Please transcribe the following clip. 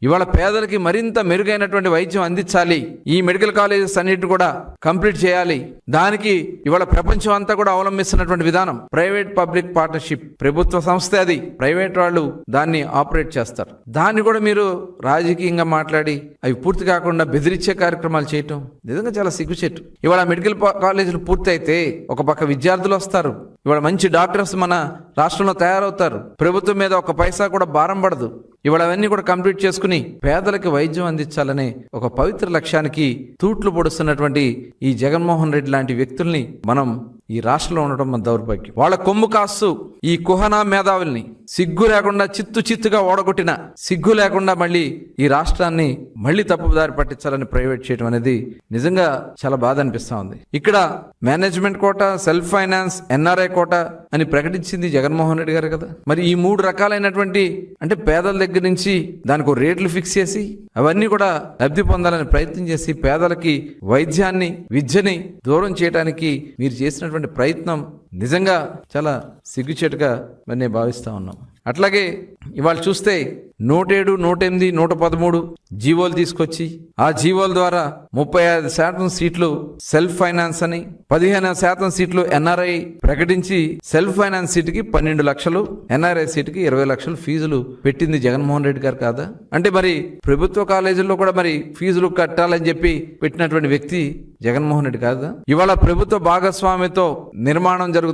ఇవాళ పేదలకి మరింత మెరుగైనటువంటి వైద్యం అందించాలి. ఈ మెడికల్ కాలేజెస్ అన్నిటిని కూడా కంప్లీట్ చేయాలి. దానికి ఇవాళ ప్రపంచం అంతా కూడా అవలంబిస్తున్నటువంటి విధానం ప్రైవేట్ పబ్లిక్ పార్ట్నర్షిప్. ప్రభుత్వ సంస్థ అది, ప్రైవేట్ వాళ్ళు దాన్ని ఆపరేట్ చేస్తారు. దాన్ని కూడా మీరు రాజకీయంగా మాట్లాడి అవి పూర్తి కాకుండా బెదిరించే కార్యక్రమాలు చేయటం నిజంగా చాలా సిగ్గుచేటు. ఇవాళ మెడికల్ కాలేజీలు పూర్తి అయితే ఒక పక్క విద్యార్థులు వస్తారు, ఇవాళ మంచి డాక్టర్స్ మన రాష్ట్రంలో తయారవుతారు, ప్రభుత్వం మీద ఒక పైసా కూడా భారం పడదు. ఇవాళ అవన్నీ కూడా కంప్లీట్ చేసుకుని పేదలకు వైద్యం అందించాలనే ఒక పవిత్ర లక్ష్యానికి తూట్లు పొడుస్తున్నటువంటి ఈ జగన్మోహన్ రెడ్డి లాంటి వ్యక్తుల్ని మనం ఈ రాష్ట్రంలో ఉండడం మన దౌర్భాగ్యం. వాళ్ళ కొమ్ము కాస్తూ ఈ కుహనా మేధావుల్ని సిగ్గు లేకుండా చిత్తుగా ఓడగొట్టిన సిగ్గు లేకుండా మళ్ళీ ఈ రాష్ట్రాన్ని మళ్ళీ తప్పుదారి పట్టించాలని ప్రైవేట్ చేయడం అనేది నిజంగా చాలా బాధ అనిపిస్తా ఉంది. ఇక్కడ management quota, self finance, NRI quota అని ప్రకటించింది జగన్మోహన్ రెడ్డి గారు కదా. మరి ఈ 3 రకాలైనటువంటి అంటే పేదల దగ్గర నుంచి దానికి రేట్లు ఫిక్స్ చేసి అవన్నీ కూడా లబ్ధి పొందాలని ప్రయత్నం చేసి పేదలకి వైద్యాన్ని, విద్యని దూరం చేయడానికి మీరు చేసినటువంటి ప్రయత్నం నిజంగా చాలా సిగ్గుచేటుగా నేను భావిస్తా ఉన్నాం. అట్లాగే ఇవాళ చూస్తే 107, 108, 113 జీవోలు తీసుకొచ్చి ఆ జీవోల ద్వారా 35% సీట్లు సెల్ఫ్ ఫైనాన్స్ అని, 15% సీట్లు ఎన్ఆర్ఐ ప్రకటించి సెల్ఫ్ ఫైనాన్స్ సీటుకి 12 లక్షలు, ఎన్ఆర్ఐ సీటుకి 20 లక్షలు ఫీజులు పెట్టింది జగన్మోహన్ రెడ్డి గారు కాదా? అంటే మరి ప్రభుత్వ కాలేజీల్లో కూడా మరి ఫీజులు కట్టాలని చెప్పి పెట్టినటువంటి వ్యక్తి జగన్మోహన్ రెడ్డి కాదా? ఇవాళ ప్రభుత్వ భాగస్వామ్యంతో నిర్మాణం జరుగుతున్న